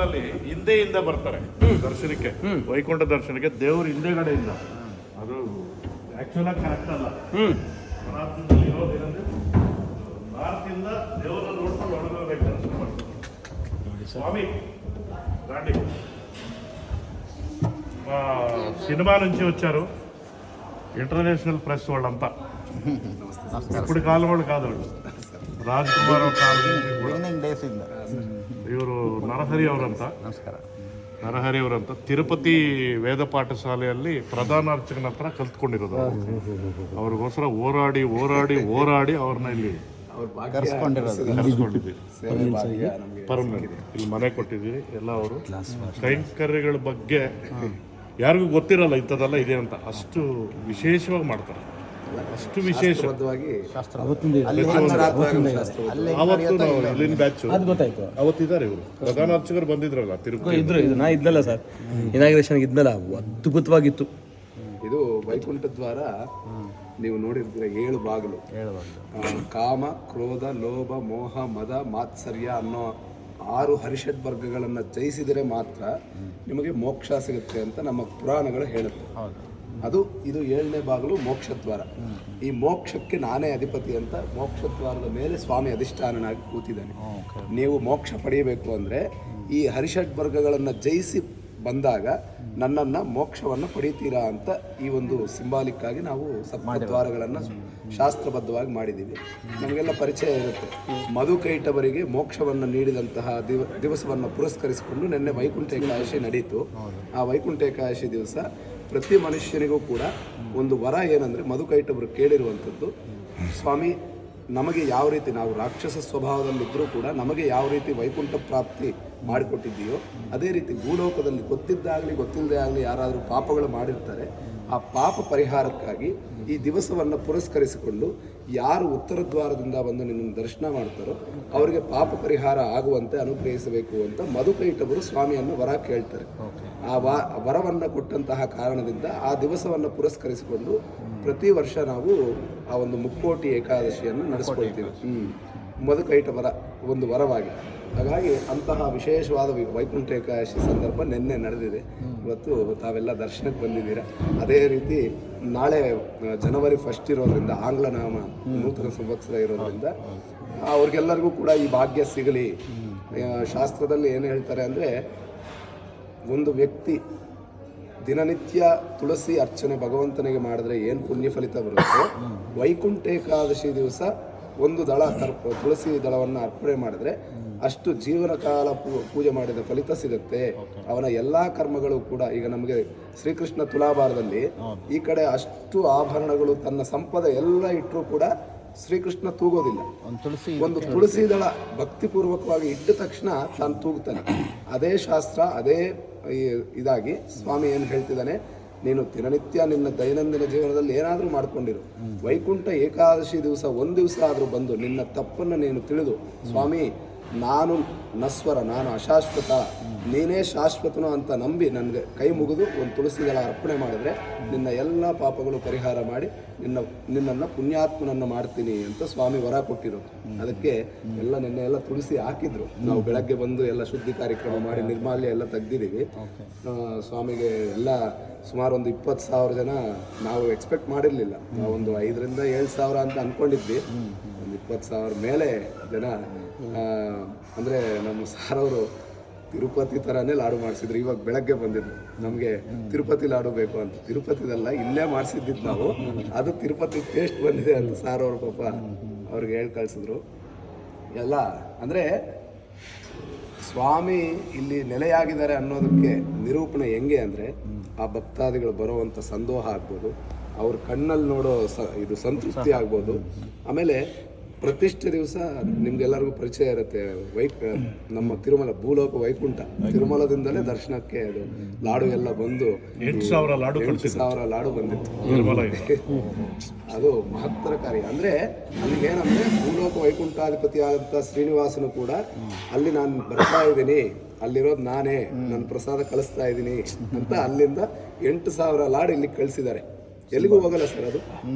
ಅಲ್ಲಿ ಹಿಂದೆಯಿಂದ ಬರ್ತಾರೆ ದರ್ಶನಕ್ಕೆ, ವೈಕುಂಠ ದರ್ಶನಕ್ಕೆ ದೇವರು ಹಿಂದೆಗಡೆಯಿಂದ. ಅದು ಆಕ್ಚುಲ್ ಆಗಿ ಕರೆಕ್ಟ್ ಅಲ್ಲ. ಭಾರತದಲ್ಲಿ ಇರೋದೇನಂದ್ರೆ ಭಾರತದಿಂದ ದೇವರನ್ನ ನೋಡ್ಕೊಂಡು ಒಳಗೋಗ್ಬೇಕು ದರ್ಶನ ಮಾಡ್ತಾರೆ. ಸ್ವಾಮಿ రండి. సినిమా నుంచి వచ్చారు, ఇంటర్నేషనల్ ప్రెస్ వాళ్ళంతా. ఇప్పుడు కాలం వాళ్ళు కాదు, వాళ్ళు రాజ్ కుమార్ కాలం నుంచి. ಇವರು ನರಹರಿ ಅವರಂತ, ನರಹರಿ ಅವರಂತ ತಿರುಪತಿ ವೇದ ಪಾಠಶಾಲೆಯಲ್ಲಿ ಪ್ರಧಾನ ಅರ್ಚಕನ ಹತ್ರ ಕಲ್ತ್ಕೊಂಡಿರೋದು. ಅವ್ರಿಗೋಸ್ಕರ ಹೋರಾಡಿ ಹೋರಾಡಿ ಹೋರಾಡಿ ಅವ್ರನ್ನ ಇಲ್ಲಿ ಕರ್ಸ್ಕೊಂಡಿದ್ದೀವಿ. ಪರ್ಮನೆಂಟ್ ಇಲ್ಲಿ ಮನೆ ಕೊಟ್ಟಿದ್ದೀವಿ. ಎಲ್ಲ ಅವರು ಕೈಂಕರ್ಯಗಳ ಬಗ್ಗೆ ಯಾರಿಗೂ ಗೊತ್ತಿರಲ್ಲ ಇಂಥದ್ದೆಲ್ಲ ಇದೆ ಅಂತ. ಅಷ್ಟು ವಿಶೇಷವಾಗಿ ಮಾಡ್ತಾರೆ, ಅಷ್ಟು ವಿಶೇಷ. ಅವತ್ತು ನಾವು ಇಲ್ಲಿನ ಬ್ಯಾಚ್ ಅವತ್ತಿದ್ದಾರೆ ಇವರು ಪ್ರಧಾನ ಅರ್ಚಕರು ಬಂದಿದ್ರಲ್ಲ ತಿರುಪತಿ ಇದ್ರು. ನಾ ಇದ್ನಲ್ಲ ಸರ್, ಇನಾಗ್ರೇಷನ್ ಇದ್ನಲ್ಲ, ಅದ್ಭುತವಾಗಿತ್ತು. ಇದು ವೈಕುಂಠ ದ್ವಾರ ನೀವು ನೋಡಿರ್ತೀರ, 7 ಬಾಗಿಲು. ಕಾಮ, ಕ್ರೋಧ, ಲೋಭ, ಮೋಹ, ಮದ, ಮಾತ್ಸರ್ಯ ಅನ್ನೋ 6 ಹರಿಷಡ್ ವರ್ಗಗಳನ್ನು ಜಯಿಸಿದರೆ ಮಾತ್ರ ನಿಮಗೆ ಮೋಕ್ಷ ಸಿಗುತ್ತೆ ಅಂತ ನಮ್ಮ ಪುರಾಣಗಳು ಹೇಳುತ್ತೆ. ಇದು 7ನೇ ಬಾಗಿಲು ಮೋಕ್ಷದ್ವಾರ. ಈ ಮೋಕ್ಷಕ್ಕೆ ನಾನೇ ಅಧಿಪತಿ ಅಂತ ಮೋಕ್ಷದ್ವಾರದ ಮೇಲೆ ಸ್ವಾಮಿ ಅಧಿಷ್ಠಾನನಾಗಿ ಕೂತಿದ್ದಾನೆ. ನೀವು ಮೋಕ್ಷ ಪಡೆಯಬೇಕು ಅಂದರೆ ಈ ಹರಿಷಡ್ ವರ್ಗಗಳನ್ನು ಜಯಿಸಿ ಬಂದಾಗ ನನ್ನನ್ನು ಮೋಕ್ಷವನ್ನು ಪಡಿತೀರಾ ಅಂತ ಈ ಒಂದು ಸಿಂಬಾಲಿಕ್ ಆಗಿ ನಾವು ಸಪ್ತದ್ವಾರಗಳನ್ನು ಶಾಸ್ತ್ರಬದ್ಧವಾಗಿ ಮಾಡಿದ್ದೀವಿ. ನಮಗೆಲ್ಲ ಪರಿಚಯ ಇರುತ್ತೆ. ಮಧುಕೈಟವರಿಗೆ ಮೋಕ್ಷವನ್ನು ನೀಡಿದಂತಹ ದಿವಸವನ್ನು ಪುರಸ್ಕರಿಸಿಕೊಂಡು ನಿನ್ನೆ ವೈಕುಂಠ ಏಕಾದಶಿ ನಡೀತು. ಆ ವೈಕುಂಠ ಏಕಾದಶಿ ದಿವಸ ಪ್ರತಿ ಮನುಷ್ಯನಿಗೂ ಕೂಡ ಒಂದು ವರ ಏನಂದರೆ, ಮಧುಕೈಟವರು ಕೇಳಿರುವಂಥದ್ದು, ಸ್ವಾಮಿ ನಮಗೆ ಯಾವ ರೀತಿ ನಾವು ರಾಕ್ಷಸ ಸ್ವಭಾವದಲ್ಲಿದ್ದರೂ ಕೂಡ ನಮಗೆ ಯಾವ ರೀತಿ ವೈಕುಂಠ ಪ್ರಾಪ್ತಿ ಮಾಡಿಕೊಟ್ಟಿದ್ದೀಯೋ ಅದೇ ರೀತಿ ಭೂಲೋಕದಲ್ಲಿ ಗೊತ್ತಿದ್ದಾಗಲಿ ಗೊತ್ತಿಲ್ಲದೆ ಆಗಲಿ ಯಾರಾದರೂ ಪಾಪಗಳು ಮಾಡಿರ್ತಾರೆ, ಆ ಪಾಪ ಪರಿಹಾರಕ್ಕಾಗಿ ಈ ದಿವಸವನ್ನು ಪುರಸ್ಕರಿಸಿಕೊಂಡು ಯಾರು ಉತ್ತರ ದ್ವಾರದಿಂದ ಬಂದು ನಿನ್ನನ್ನು ದರ್ಶನ ಮಾಡ್ತಾರೋ ಅವರಿಗೆ ಪಾಪ ಪರಿಹಾರ ಆಗುವಂತೆ ಅನುಗ್ರಹಿಸಬೇಕು ಅಂತ ಮಧುಕೈಟವರು ಸ್ವಾಮಿಯನ್ನು ವರ ಕೇಳ್ತಾರೆ. ಆ ವರವನ್ನು ಕೊಟ್ಟಂತಹ ಕಾರಣದಿಂದ ಆ ದಿವಸವನ್ನು ಪುರಸ್ಕರಿಸಿಕೊಂಡು ಪ್ರತಿ ವರ್ಷ ನಾವು ಆ ಒಂದು ಮುಕ್ಕೋಟಿ ಏಕಾದಶಿಯನ್ನು ನಡೆಸ್ಕೊಳ್ತೀವಿ. ಮಧುಕೈಟ ವರ ಒಂದು ವರವಾಗಿ. ಹಾಗಾಗಿ ಅಂತಹ ವಿಶೇಷವಾದ ವೈಕುಂಠ ಏಕಾದಶಿ ಸಂದರ್ಭ ನಿನ್ನೆ ನಡೆದಿದೆ. ಇವತ್ತು ತಾವೆಲ್ಲ ದರ್ಶನಕ್ಕೆ ಬಂದಿದ್ದೀರಾ. ಅದೇ ರೀತಿ ನಾಳೆ ಜನವರಿ 1 ಇರೋದ್ರಿಂದ, ಆಂಗ್ಲ ನಾಮ ನೂತನ ಸಂವತ್ಸರ ಇರೋದ್ರಿಂದ ಅವ್ರಿಗೆಲ್ಲರಿಗೂ ಕೂಡ ಈ ಭಾಗ್ಯ ಸಿಗಲಿ. ಶಾಸ್ತ್ರದಲ್ಲಿ ಏನು ಹೇಳ್ತಾರೆ ಅಂದರೆ, ಒಂದು ವ್ಯಕ್ತಿ ದಿನನಿತ್ಯ ತುಳಸಿ ಅರ್ಚನೆ ಭಗವಂತನಿಗೆ ಮಾಡಿದ್ರೆ ಏನು ಪುಣ್ಯ ಫಲಿತ ಬರುತ್ತೆ, ವೈಕುಂಠ ಏಕಾದಶಿ ದಿವಸ ಒಂದು ದಳ ತುಳಸಿ ದಳವನ್ನು ಅರ್ಪಣೆ ಮಾಡಿದ್ರೆ ಅಷ್ಟು ಜೀವನ ಕಾಲ ಪೂಜೆ ಮಾಡಿದ ಫಲಿತ ಸಿಗುತ್ತೆ. ಅವನ ಎಲ್ಲ ಕರ್ಮಗಳು ಕೂಡ, ಈಗ ನಮಗೆ ಶ್ರೀಕೃಷ್ಣ ತುಲಾಭಾರದಲ್ಲಿ ಈ ಕಡೆ ಅಷ್ಟು ಆಭರಣಗಳು ತನ್ನ ಸಂಪದ ಎಲ್ಲ ಇಟ್ಟರೂ ಕೂಡ ಶ್ರೀಕೃಷ್ಣ ತೂಗೋದಿಲ್ಲ. ಒಂದು ತುಳಸಿ ದಳ ಭಕ್ತಿಪೂರ್ವಕವಾಗಿ ಇಟ್ಟ ತಕ್ಷಣ ತಾನು ತೂಗ್ತಾನೆ. ಅದೇ ಶಾಸ್ತ್ರ, ಅದೇ ಇದಾಗಿ ಸ್ವಾಮಿ ಏನು ಹೇಳ್ತಿದ್ದಾನೆ, ನೀನು ದಿನನಿತ್ಯ ನಿನ್ನ ದೈನಂದಿನ ಜೀವನದಲ್ಲಿ ಏನಾದರೂ ಮಾಡ್ಕೊಂಡಿರು, ವೈಕುಂಠ ಏಕಾದಶಿ ದಿವಸ ಒಂದು ದಿವಸ ಆದರೂ ಬಂದು ನಿನ್ನ ತಪ್ಪನ್ನು ನೀನು ತಿಳಿದು, ಸ್ವಾಮಿ ನಾನು ನಶ್ವರ, ನಾನು ಅಶಾಶ್ವತ, ನೀನೇ ಶಾಶ್ವತನು ಅಂತ ನಂಬಿ ನನಗೆ ಕೈ ಮುಗಿದು ಒಂದು ತುಳಸಿಗಳ ಅರ್ಪಣೆ ಮಾಡಿದ್ರೆ ನಿನ್ನ ಎಲ್ಲ ಪಾಪಗಳು ಪರಿಹಾರ ಮಾಡಿ ನಿನ್ನನ್ನು ಪುಣ್ಯಾತ್ಮನನ್ನು ಮಾಡ್ತೀನಿ ಅಂತ ಸ್ವಾಮಿ ವರ ಕೊಟ್ಟಿರೋದು. ಅದಕ್ಕೆ ಎಲ್ಲ ನಿನ್ನೆ ಎಲ್ಲ ತುಳಸಿ ಹಾಕಿದ್ರು. ನಾವು ಬೆಳಗ್ಗೆ ಬಂದು ಎಲ್ಲ ಶುದ್ಧಿ ಕಾರ್ಯಕ್ರಮ ಮಾಡಿ ನಿರ್ಮಾಲ್ಯ ಎಲ್ಲ ತೆಗ್ದಿದ್ದೀವಿ. ಸ್ವಾಮಿಗೆ ಎಲ್ಲ ಸುಮಾರು ಒಂದು 20,000 ಜನ, ನಾವು ಎಕ್ಸ್ಪೆಕ್ಟ್ ಮಾಡಿರಲಿಲ್ಲ. ನಾವು ಒಂದು 5,000 to 7,000 ಅಂತ ಅಂದ್ಕೊಂಡಿದ್ವಿ. ಒಂದು 20,000 ಮೇಲೆ ಜನ. ಅಂದರೆ ನಮ್ಮ ಸಾರವರು ತಿರುಪತಿ ಥರನೇ ಲಾಡು ಮಾಡಿಸಿದ್ರು. ಇವಾಗ ಬೆಳಗ್ಗೆ ಬಂದಿದ್ರು, ನಮಗೆ ತಿರುಪತಿ ಲಾಡು ಬೇಕು ಅಂತ. ತಿರುಪತಿದಲ್ಲ, ಇಲ್ಲೇ ಮಾಡಿಸಿದ್ದಿದ್ದು ನಾವು. ಅದು ತಿರುಪತಿ ಟೇಸ್ಟ್ ಬಂದಿದೆ ಅಂತ ಸಾರವರು ಪಾಪ ಅವ್ರಿಗೆ ಹೇಳಿ ಕಳಿಸಿದ್ರು. ಎಲ್ಲ ಅಂದರೆ ಸ್ವಾಮಿ ಇಲ್ಲಿ ನೆಲೆಯಾಗಿದ್ದಾರೆ ಅನ್ನೋದಕ್ಕೆ ನಿರೂಪಣೆ ಹೆಂಗೆ ಅಂದರೆ, ಆ ಭಕ್ತಾದಿಗಳು ಬರುವಂಥ ಸಂದೋಹ ಆಗ್ಬೋದು, ಅವ್ರ ಕಣ್ಣಲ್ಲಿ ನೋಡೋ ಇದು ಸಂತೃಪ್ತಿ ಆಗ್ಬೋದು. ಆಮೇಲೆ ಪ್ರತಿಷ್ಠೆ ದಿವಸ ನಿಮ್ಗೆಲ್ಲರಿಗೂ ಪರಿಚಯ ಇರುತ್ತೆ, ನಮ್ಮ ತಿರುಮಲ ಭೂಲೋಕ ವೈಕುಂಠ ತಿರುಮಲದಿಂದಲೇ ದರ್ಶನಕ್ಕೆ ಅದು ಲಾಡು ಎಲ್ಲ ಬಂದು 8,000 ಲಾಡು ಬಂದಿತ್ತು. ಅದು ಮಹತ್ತರ ಕಾರ್ಯ. ಅಂದರೆ ಅಲ್ಲಿಗೇನಂದರೆ ಭೂಲೋಕ ವೈಕುಂಠಾಧಿಪತಿ ಆದಂಥ ಶ್ರೀನಿವಾಸನು ಕೂಡ ಅಲ್ಲಿ ನಾನು ಬರ್ತಾ ಇದ್ದೀನಿ, ಅಲ್ಲಿರೋದು ನಾನೇ, ನನ್ನ ಪ್ರಸಾದ ಕಳಿಸ್ತಾ ಇದ್ದೀನಿ ಅಂತ ಅಲ್ಲಿಂದ 8,000 ಲಾಡು ಇಲ್ಲಿಗೆ ಕಳಿಸಿದ್ದಾರೆ. ಎಲ್ಲಿಗೂ ಹೋಗಲ್ಲ ಸರ್ ಅದು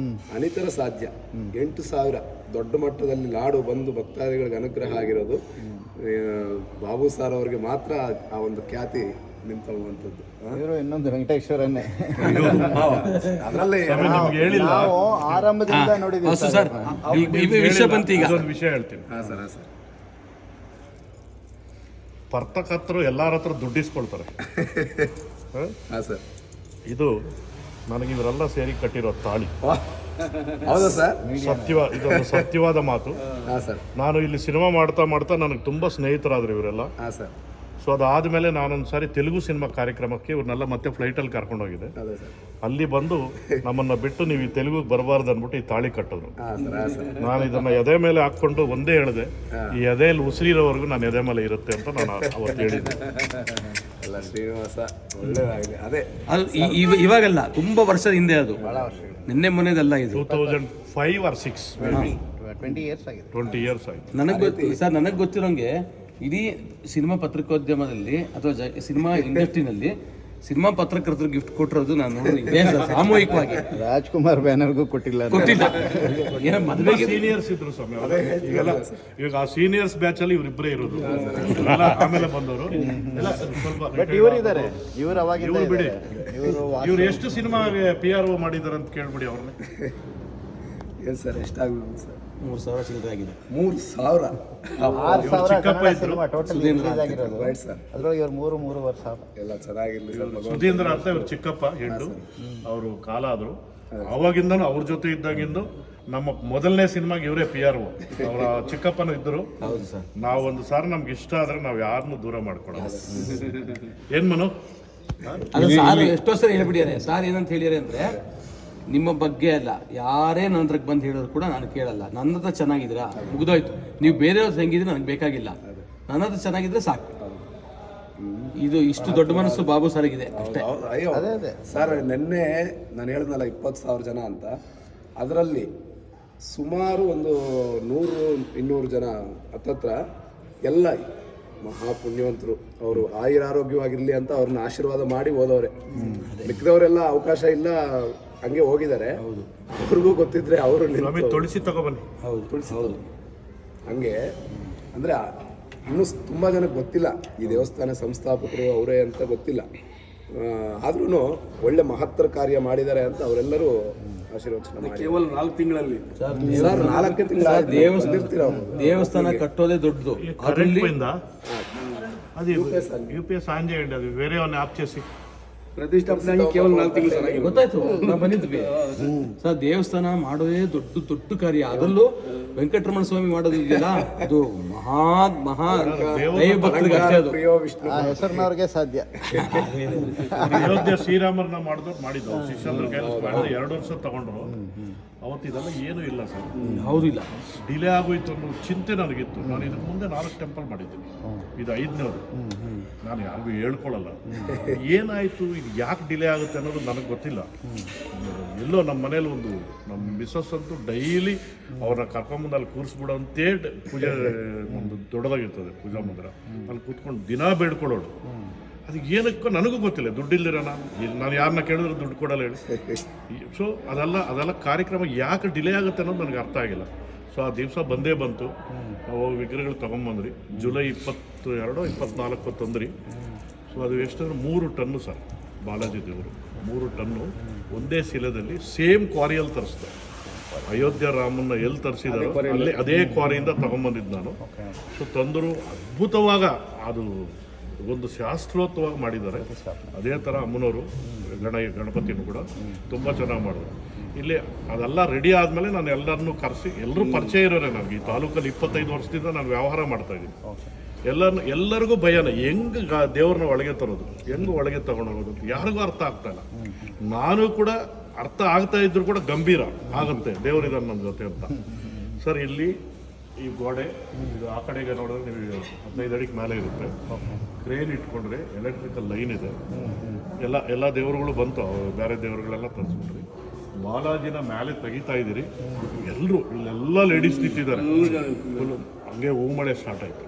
ಅನಿತರ ಸಾಧ್ಯ. 8,000 ದೊಡ್ಡ ಮಟ್ಟದಲ್ಲಿ ನಾಡು ಬಂದು ಭಕ್ತಾದಿಗಳಿಗೆ ಅನುಗ್ರಹ ಆಗಿರೋದು ಬಾಬು ಸರ್ ಅವ್ರಿಗೆ ಮಾತ್ರ ಆ ಒಂದು ಖ್ಯಾತಿ ನಿಂತುವಂಥದ್ದು. ಇವರು ಇನ್ನೊಂದು ವೆಂಕಟೇಶ್ವರನ್ನೇ ಅದರಲ್ಲೇ ನಿಮ್ಗೆ ಹೇಳಿಲ್ಲ, ನಾವು ಆರಂಭದಿಂದ ನೋಡಿದ್ದೀವಿ ಸರ್ ವಿಷಯ ಬಂತು ಈಗ. ಇದೊಂದು ವಿಷಯ ಹೇಳ್ತೀನಿ. ಹಾಂ ಸರ್ ಪರ್ತಕರ್ತರು ಎಲ್ಲರ ಹತ್ರ ದುಡ್ಡಿಸ್ಕೊಳ್ತಾರೆ. ಹಾಂ ಸರ್ ಇದು ನನಗೆ ಇವರೆಲ್ಲ ಸೇರಿ ಕಟ್ಟಿರೋ ತಾಳಿ. ಹೌದಾ ಸರ್? ಇದೊಂದು ಸತ್ಯವಾದ ಮಾತು. ಹಾಂ ಸರ್. ನಾನು ಇಲ್ಲಿ ಸಿನಿಮಾ ಮಾಡ್ತಾ ನನಗೆ ತುಂಬ ಸ್ನೇಹಿತರಾದ್ರು ಇವರೆಲ್ಲ. ಹಾಂ ಸರ್. ಸೊ ಅದಾದಮೇಲೆ ನಾನೊಂದು ಸಾರಿ ತೆಲುಗು ಸಿನಿಮಾ ಕಾರ್ಯಕ್ರಮಕ್ಕೆ ಇವ್ರನ್ನೆಲ್ಲ ಮತ್ತೆ ಫ್ಲೈಟಲ್ಲಿ ಕರ್ಕೊಂಡೋಗಿದ್ದೆ. ಅದೇ ಸರ್. ಅಲ್ಲಿ ಬಂದು ನಮ್ಮನ್ನು ಬಿಟ್ಟು ನೀವು ಈ ತೆಲುಗಿಗೆ ಬರಬಾರ್ದು ಅಂದ್ಬಿಟ್ಟು ಈ ತಾಳಿ ಕಟ್ಟಿದ್ರು. ನಾನು ಇದನ್ನು ಎದೆ ಮೇಲೆ ಹಾಕ್ಕೊಂಡು ಒಂದೇ ಹೇಳಿದೆ, ಈ ಎದೆಯಲ್ಲಿ ಉಸಿರಿರೋವರೆಗೂ ನಾನು ಎದೆ ಮೇಲೆ ಇರುತ್ತೆ ಅಂತ ನಾನು ಅವತ್ತು ಹೇಳಿದ್ದೆ. ಎಲ್ಲ ಶ್ರೀನಿವಾಸ ಒಳ್ಳೆಯದಾಗಲಿ. ಅದೇ ಅದು ಇವಾಗಲ್ಲ, ತುಂಬಾ ವರ್ಷದ ಹಿಂದೆ, ಅದು ನಿನ್ನೆ ಮೊನ್ನೆದಲ್ಲ. ಇದು 2005 or 6 20 years ಆಗಿದೆ. 20 years ಆಯ್ತು. ನನಗೆ ಗೊತ್ತಿರೋಂಗೆ ಇಡೀ ಸಿನಿಮಾ ಪತ್ರಿಕೋದ್ಯಮದಲ್ಲಿ ಅಥವಾ ಸಿನಿಮಾ ಇಂಡಸ್ಟ್ರಿನಲ್ಲಿ ಸಿನಿಮಾ ಪತ್ರಕರ್ತರು ಗಿಫ್ಟ್ ಕೊಟ್ಟಿರೋದು ನಾನು ನೋಡಿದ್ದೆ ಸಾಮೂಹಿಕವಾಗಿ. ರಾಜ್ಕುಮಾರ್ ಬ್ಯಾನರ್ಗೂ ಕೊಟ್ಟಿಲ್ಲ. ಏನೋ ಮದುವೆಗೆ ಸೀನಿಯರ್ಸ್ ಇದ್ರು ಸ್ವಾಮಿ. ಈಗ ಆ ಸೀನಿಯರ್ಸ್ ಬ್ಯಾಚ್ ಅಲ್ಲಿ ಇವರಿಬ್ಬರೇ ಇರೋದು, ಆಮೇಲೆ ಬಂದವರು ಎಲ್ಲ ಸ್ವಲ್ಪ. ಬಟ್ ಇವರಿದ್ದಾರೆ, ಇವರು ಅವಾಗಿಂದ ಬಿಡಿ. ಇವರು ಇವ್ರು ಎಷ್ಟು ಸಿನಿಮಾಗೆ PRO ಮಾಡಿದಾರೆ ಅಂತ ಕೇಳ್ಬಿಡಿ ಅವ್ರನ್ನ. ಏನು ಸರ್ ಎಷ್ಟಾಗ್ಬೋದು ಸರ್? 3,000 ಚಿಲ್ಲರೆ ಆಗಿದೆ. 3,000. 6,000 ಚಿಕ್ಕಪ್ಪ ಕನ್ನಡ ಇದ್ರು. ಸಿನಿಮಾ ಟೋಟಲ್ ರಿಲೀಸ್ ಆಗಿರೋದು. Right sir. ಅದ್ರೊಳಗೆ ಇವ್ರು 3.5 ಸಾವಿರ. ಎಲ್ಲ ಚೆನ್ನಾಗಿರ್ಲಿ ಸರ್. ಸುಧೀಂದ್ರ ಅಂತ ಇವ್ರು ಚಿಕ್ಕಪ್ಪ ಹೆಣ್ಣು, ಅವರು ಕಾಲ ಆದ್ರು. ಅವಾಗಿಂದನು ಅವ್ರ ಜೊತೆ ಇದ್ದಾಗಿಂದು ನಮ್ಮ ಮೊದಲನೇ ಸಿನಿಮಾಗೆ ಇವರೇ PRO. ಅವರ ಚಿಕ್ಕಪ್ಪನೂ ಇದ್ದರು. ನಾವು ಒಂದು ಸಾರಿ ನಮ್ಗೆ ಇಷ್ಟ ಆದ್ರೆ ನಾವು ಯಾರನ್ನೂ ದೂರ ಮಾಡ್ಕೊಡೋದು. ಏನ್ ಮನು? ಅದು ಸಾರ್ ಎಷ್ಟೋ ಸರಿ ಹೇಳ್ಬಿಟ್ಟಿದ್ದಾರೆ. ಸಾರ್ ಏನಂತ ಹೇಳಿದ್ದಾರೆ ಅಂದ್ರೆ, ನಿಮ್ಮ ಬಗ್ಗೆ ಅಲ್ಲ, ಯಾರೇ ನನ್ನ ಹತ್ರಕ್ಕೆ ಬಂದು ಹೇಳೋದು ಕೂಡ ನಾನು ಕೇಳಲ್ಲ. ನನ್ನ ಹತ್ರ ಚೆನ್ನಾಗಿದ್ದೀರಾ ಮುಗಿದೋಯ್ತು, ನೀವು ಬೇರೆಯವ್ರು ಹೆಂಗಿದ್ರೆ ನನಗೆ ಬೇಕಾಗಿಲ್ಲ, ನನ್ನ ಹತ್ರ ಚೆನ್ನಾಗಿದ್ರೆ ಸಾಕು. ಇದು ಇಷ್ಟು ದೊಡ್ಡ ಮನಸ್ಸು ಬಾಬು ಸರ್ಗಿದೆ ಅಷ್ಟೇ. ಅಯ್ಯೋ ಸರ್, ನಿನ್ನೆ ನಾನು ಹೇಳಿದ್ನಲ್ಲ 20,000 ಜನ ಅಂತ, ಅದರಲ್ಲಿ ಸುಮಾರು ಒಂದು 100-200 ಜನ ಹತ್ತತ್ರ ಎಲ್ಲ ಮಹಾಪುಣ್ಯವಂತರು. ಅವರು ಆಯುರಾರೋಗ್ಯವಾಗಿರಲಿ ಅಂತ ಅವ್ರನ್ನ ಆಶೀರ್ವಾದ ಮಾಡಿ ಹೋದವ್ರೆ. ಮಿಕ್ಕಿದವರೆಲ್ಲ ಅವಕಾಶ ಇಲ್ಲ, ಹಂಗೆ ಹೋಗಿದ್ದಾರೆ. ಅವ್ರಿಗೂ ಗೊತ್ತಿದ್ರೆ ಅವರು ತುಳಸಿ ತಗೊಬನ್ನಿ. ಹೌದು ಹಂಗೆ ಅಂದರೆ ಇನ್ನೂ ತುಂಬ ಜನಕ್ಕೆ ಗೊತ್ತಿಲ್ಲ ಈ ದೇವಸ್ಥಾನ ಸಂಸ್ಥಾಪಕರು ಅವರೇ ಅಂತ ಗೊತ್ತಿಲ್ಲ. ಆದ್ರೂ ಒಳ್ಳೆ ಮಹತ್ತರ ಕಾರ್ಯ ಮಾಡಿದ್ದಾರೆ ಅಂತ ಅವರೆಲ್ಲರೂ ಆಶೀರ್ವಚನ ಮಾಡಿ. ಕೇವಲ 4 ತಿಂಗಳಲ್ಲಿ ಸರ್ 4 ತಿಂಗಳ ದೇವಸ್ಥಾನ ಕಟ್ಟೋದೇ ದೊಡ್ಡದು. ಅದರಲ್ಲಿ అది UPS ఆన్ చేయండి, అది వేరే వాళ్ళని ఆఫ్ చేసి. ಪ್ರತಿಷ್ಠಾಪನೆ ಕೇವಲ 4 ತಿಂಗಳು ಚೆನ್ನಾಗಿ ಗೊತ್ತಾಯ್ತು, ನಾವು ಬಂದಿದ್ವಿ ಸರ್. ದೇವಸ್ಥಾನ ಮಾಡೋದೇ ದೊಡ್ಡ ಕಾರ್ಯ. ಅದರಲ್ಲೂ ವೆಂಕಟರಮಣ ಸ್ವಾಮಿ ಮಾಡೋದು ಇದೆಯಲ್ಲ, ಅದು ಮಹಾ ದೈವ ಭಕ್ತರಿಗೆ ಅಷ್ಟೇ. ಅದು ಆ ಹೆಸರಿನವ್ರಿಗೆ ಸಾಧ್ಯ. ಅಯೋಧ್ಯೆ ಶ್ರೀರಾಮರನ್ನ ಮಾಡಿದ್ದು ಶಿಷ್ಯಂದ್ರ ಕೈಲಿ 2 ವರ್ಷ ತಗೊಂಡ್ರು. ಅವತ್ತು ಇದೆಲ್ಲ ಏನೂ ಇಲ್ಲ ಸರ್. ಹೌದು, ಇಲ್ಲ, ಡಿಲೇ ಆಗೋಯ್ತು ಅನ್ನೋ ಚಿಂತೆ ನನಗಿತ್ತು. ನಾನು ಇದಕ್ಕೆ ಮುಂದೆ 4 ಟೆಂಪಲ್ ಮಾಡಿದ್ದೀನಿ, ಇದು 5ನೇದು. ನಾನು ಯಾರಿಗೂ ಹೇಳ್ಕೊಳ್ಳಲ್ಲ ಏನಾಯಿತು, ಇದು ಯಾಕೆ ಡಿಲೇ ಆಗುತ್ತೆ ಅನ್ನೋದು ನನಗೆ ಗೊತ್ತಿಲ್ಲ. ಎಲ್ಲೋ ನಮ್ಮ ಮನೇಲಿ ನಮ್ಮ ಮಿಸ್ಸಸ್ ಅಂತೂ ಡೈಲಿ ಅವ್ರನ್ನ ಕರ್ಕೊಂಬಂದು ಅಲ್ಲಿ ಕೂರಿಸ್ಬಿಡೋಂತೇ ಪೂಜೆ ಒಂದು ದೊಡ್ಡದಾಗಿರ್ತದೆ ಪೂಜಾ ಮಂದಿರ, ಅಲ್ಲಿ ಕೂತ್ಕೊಂಡು ದಿನ ಬೇಡ್ಕೊಳ್ಳೋಳು. ಅದು ಏನಕ್ಕೋ ನನಗೂ ಗೊತ್ತಿಲ್ಲ. ದುಡ್ಡಿಲ್ಲದಿರ ನಾನು ಯಾರನ್ನ ಕೇಳಿದ್ರೆ ದುಡ್ಡು ಕೊಡಲ್ಲ ಹೇಳಿ. ಸೊ ಅದೆಲ್ಲ ಕಾರ್ಯಕ್ರಮ ಯಾಕೆ ಡಿಲೇ ಆಗುತ್ತೆ ಅನ್ನೋದು ನನಗೆ ಅರ್ಥ ಆಗಿಲ್ಲ. ಸೊ ಆ ದಿವಸ ಬಂದೇ ಬಂತು. ನಾವು ವಿಗ್ರಹಗಳು ತೊಗೊಂಬಂದ್ರಿ. ಜುಲೈ 22-24 ತಂದ್ರಿ. ಸೊ ಅದು ಎಷ್ಟಂದ್ರೆ 3 ಟನ್ನು ಸರ್. ಬಾಲಾಜಿ ದೇವರು 3 ಟನ್ನು ಒಂದೇ ಶಿಲೆದಲ್ಲಿ ಸೇಮ್ ಕ್ವಾರಿಯಲ್ಲಿ ತರಿಸ್ತಾರೆ. ಅಯೋಧ್ಯ ರಾಮನ್ನ ಎಲ್ಲಿ ತರಿಸಿದಾರೋ ಅಲ್ಲಿ ಅದೇ ಕ್ವಾರಿಯಿಂದ ತೊಗೊಂಬಂದಿದ್ದು ನಾನು. ಸೊ ತಂದರು ಅದ್ಭುತವಾಗ ಅದು ಒಂದು ಶಾಸ್ತ್ರೋಕ್ತವಾಗಿ ಮಾಡಿದ್ದಾರೆ. ಅದೇ ಥರ ಅಮ್ಮನವರು ಗಣಪತಿನೂ ಕೂಡ ತುಂಬ ಚೆನ್ನಾಗಿ ಮಾಡಿದ್ರು. ಇಲ್ಲಿ ಅದೆಲ್ಲ ರೆಡಿ ಆದಮೇಲೆ ನಾನು ಎಲ್ಲರನ್ನೂ ಕರೆಸಿ, ಎಲ್ಲರೂ ಪರಿಚಯ ಇರೋರೆ ನನಗೆ. ಈ ತಾಲೂಕಲ್ಲಿ 25 ವರ್ಷದಿಂದ ನಾನು ವ್ಯವಹಾರ ಮಾಡ್ತಾಯಿದ್ದೀನಿ. ಎಲ್ಲರಿಗೂ ಭಯನ, ಹೆಂಗೆ ದೇವ್ರನ್ನ ಒಳಗೆ ತರೋದು, ಹೆಂಗೆ ಒಳಗೆ ತಗೊಂಡೋಗೋದು ಅಂತ ಯಾರಿಗೂ ಅರ್ಥ ಆಗ್ತಾ ಇಲ್ಲ. ನಾನು ಕೂಡ ಅರ್ಥ ಆಗ್ತಾ ಇದ್ರು ಕೂಡ ಗಂಭೀರ ಆಗುತ್ತೆ, ದೇವರಿದಾನೆ ನನ್ನ ಜೊತೆ ಅಂತ. ಸರ್ ಇಲ್ಲಿ ಈ ಗೋಡೆ ಇದು ಆ ಕಡೆಗೆ ನೋಡಿದ್ರೆ ನೀವು 15 ಅಡಿಗೆ ಮೇಲೆ ಇರುತ್ತೆ. ಕ್ರೇನ್ ಇಟ್ಕೊಂಡ್ರೆ ಎಲೆಕ್ಟ್ರಿಕಲ್ ಲೈನ್ ಇದೆ. ಎಲ್ಲ ದೇವರುಗಳು ಬಂತು, ಬೇರೆ ದೇವರುಗಳೆಲ್ಲ ತರಿಸ್ಬಿಟ್ರಿ. ಬಾಲಾಜಿನ ಮೇಲೆ ತೆಗಿತಾ ಇದ್ದೀರಿ. ಎಲ್ಲರೂ ಇಲ್ಲೆಲ್ಲ ಲೇಡೀಸ್ ನಿಂತಿದ್ದಾರೆ. ಹಂಗೆ ಹೂಮಳೆ ಸ್ಟಾರ್ಟ್ ಆಯಿತು.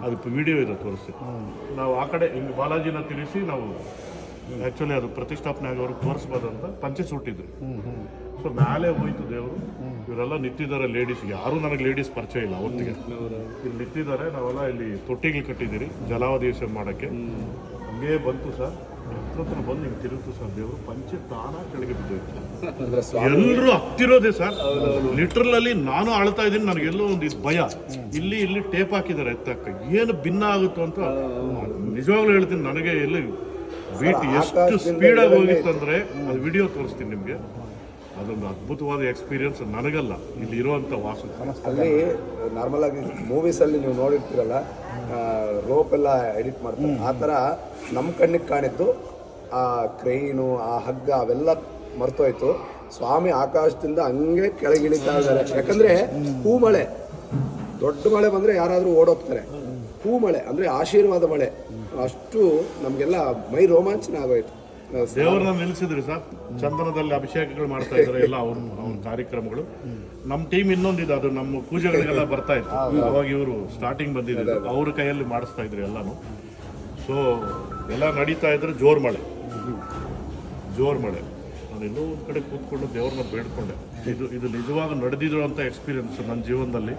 ಅದು ವಿಡಿಯೋ ಇದೆ, ತೋರಿಸ್ತೀವಿ. ನಾವು ಆ ಕಡೆ ಹಿಂಗೆ ಬಾಲಾಜಿನ ತಿರುಗಿಸಿ ನಾವು ಆ್ಯಕ್ಚುಲಿ ಅದು ಪ್ರತಿಷ್ಠಾಪನೆ ಆಗೋರು ತೋರಿಸ್ಬೋದು ಅಂತ ಪಂಚೆ ಸುಟ್ಟಿದ್ರು. ಸೊ ಮೇಲೆ ಹೋಯ್ತು ದೇವರು. ಇವರೆಲ್ಲ ನಿಂತಿದ್ದಾರೆ ಲೇಡೀಸ್, ಯಾರೂ ನನಗೆ ಲೇಡೀಸ್ ಪರಿಚಯ ಇಲ್ಲ ಅವತ್ತಿಗೆ. ಇಲ್ಲಿ ನಿಂತಿದ್ದಾರೆ, ನಾವೆಲ್ಲ ಇಲ್ಲಿ ತೊಟ್ಟಿಗಳು ಕಟ್ಟಿದ್ದೀರಿ ಜಲಾವಧೇಶ ಮಾಡೋಕ್ಕೆ. ಹಂಗೆ ಬಂತು ಸರ್, ಹತ್ರ ಬಂದು ಹಿಂಗೆ ತಿರುಗ್ತು ಸರ್, ದೇವರು ಪಂಚೆ ತಾನ ಕೆಳಗೆ ಬಿದ್ದೋಯ್ತು. ಎಲ್ಲರೂ ಹತ್ತಿರೋದೆ ಸರ್, ಲಿಟ್ರಲಲ್ಲಿ ನಾನು ಆಳ್ತಾ ಇದ್ದೀನಿ, ನನಗೆಲ್ಲೋ ಒಂದು ಇದು ಭಯ. ಇಲ್ಲಿ ಟೇಪ್ ಹಾಕಿದ್ದಾರೆ ಎತ್ತಕ್ಕ, ಏನು ಭಿನ್ನ ಆಗುತ್ತೋ ಅಂತ ನಿಜವಾಗ್ಲೂ ಹೇಳ್ತೀನಿ. ನನಗೆ ಎಲ್ಲಿ ಬೀಟ್ ಎಷ್ಟು ಸ್ಪೀಡಾಗಿ ಹೋಗಿತ್ತಂದ್ರೆ ಅದು ವಿಡಿಯೋ ತೋರಿಸ್ತೀನಿ ನಿಮಗೆ. ಅದೊಂದು ಅದ್ಭುತವಾದ ಎಕ್ಸ್ಪೀರಿಯನ್ಸ್ ನನಗಲ್ಲ, ಇಲ್ಲಿ ಇರುವಂಥ ವಾಸು. ಅಲ್ಲಿ ನಾರ್ಮಲ್ ಆಗಿ ಮೂವೀಸಲ್ಲಿ ನೀವು ನೋಡಿರ್ತೀರಲ್ಲ, ರೋಪ್ ಎಲ್ಲ ಎಡಿಟ್ ಮಾಡ್ತಾರೆ, ಆ ಥರ ನಮ್ಮ ಕಣ್ಣಿಗೆ ಕಾಣಿದ್ದು ಆ ಕ್ರೈನು, ಆ ಹಗ್ಗ ಅವೆಲ್ಲ ಮರ್ತೋಯ್ತು. ಸ್ವಾಮಿ ಆಕಾಶದಿಂದ ಹಂಗೆ ಕೆಳಗಿಳಿತಾ ಇದ್ದಾರೆ. ಯಾಕಂದರೆ ಹೂಮಳೆ, ದೊಡ್ಡ ಮಳೆ ಬಂದರೆ ಯಾರಾದರೂ ಓಡೋಗ್ತಾರೆ. ಹೂಮಳೆ ಅಂದರೆ ಆಶೀರ್ವಾದ ಮಳೆ, ಅಷ್ಟು ನಮಗೆಲ್ಲ ಮೈ ರೋಮಾಂಚನ ಆಗೋಯ್ತು. ದೇವ್ರನ್ನ ನಿಲ್ಲಿಸಿದ್ರಿ ಸರ್, ಚಂದನದಲ್ಲಿ ಅಭಿಷೇಕಗಳು ಮಾಡ್ತಾ ಇದ್ದಾರೆ ಎಲ್ಲ ಅವ್ರ ಕಾರ್ಯಕ್ರಮಗಳು. ನಮ್ಮ ಟೀಮ್ ಇನ್ನೊಂದಿದೆ, ಅದು ನಮ್ಮ ಪೂಜೆಗಳಿಗೆಲ್ಲ ಬರ್ತಾ ಇತ್ತು. ಅವಾಗ ಇವರು ಸ್ಟಾರ್ಟಿಂಗ್ ಬಂದಿದ್ರು, ಅವ್ರ ಕೈಯಲ್ಲಿ ಮಾಡಿಸ್ತಾ ಇದ್ರು ಎಲ್ಲಾನು. ಸೊ ಎಲ್ಲ ನಡೀತಾ ಇದ್ರೆ ಜೋರ್ ಮಳೆ. ನಾನು ಎಲ್ಲೋ ಒಂದು ಕಡೆ ಕೂತ್ಕೊಂಡು ದೇವ್ರನ್ನ ಬೇಡ್ಕೊಂಡೆ. ಇದು ನಿಜವಾಗ ನಡೆದಿದ್ರು ಅಂತ ಎಕ್ಸ್ಪೀರಿಯನ್ಸ್ ನನ್ನ ಜೀವನದಲ್ಲಿ.